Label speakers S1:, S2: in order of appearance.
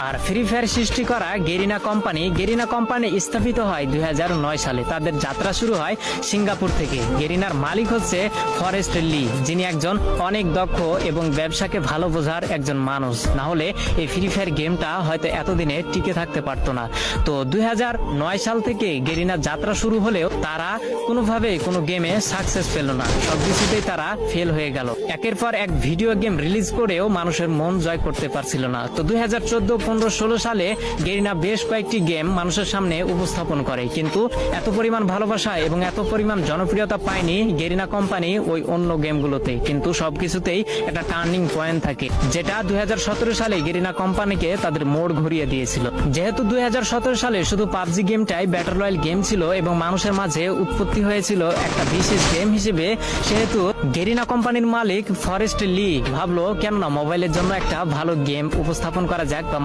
S1: আর free fire সৃষ্টি করা Garena company স্থাপিত হয় 2009 সালে। তাদের যাত্রা শুরু হয় সিঙ্গাপুর থেকে। গেরিনার মালিক হচ্ছে ফরেস্ট লি, যিনি একজন অনেক দক্ষ এবং ব্যবসাকে ভালো বোঝার একজন মানুষ। না হলে এই ফ্রি ফায়ার গেমটা হয়তো এতদিনে টিকে থাকতে পারতো না। তো 2009 সাল থেকে গেরিনার যাত্রা শুরু হলেও তারা কোনোভাবেই কোনো গেমে সাকসেস পেল না, সবকিছুতেই তারা ফেল হয়ে গেল। একের পর এক ভিডিও গেম রিলিজ করেও মানুষের মন জয় করতে পারছিল না। তো 2014, 15, 16 সালে গেরিনা বেশ কয়েকটি গেম মানুষের সামনে উপস্থাপন করে, কিন্তু এত পরিমাণ ভালোবাসা এবং এত পরিমাণ জনপ্রিয়তা পায়নি গেরিনা কোম্পানি ওই অন্য গেমগুলোতে। কিন্তু সবকিছুতেই একটা টার্নিং পয়েন্ট থাকে, যেটা 2017 সালে গেরিনা কোম্পানিকে তাদের মোড় ঘুরিয়ে দিয়েছিল। যেহেতু 2017 সালে শুধু পাবজি গেমটাই ব্যাটল রয়্যাল গেম ছিল এবং মানুষের মাঝে উৎপত্তি হয়েছিল একটা বিশেষ গেম হিসেবে, সেহেতু গেরিনা কোম্পানির মালিক ফরেস্ট লি ভাবলো কেননা মোবাইলের জন্য একটা ভালো গেম উপস্থাপন করা যাক বা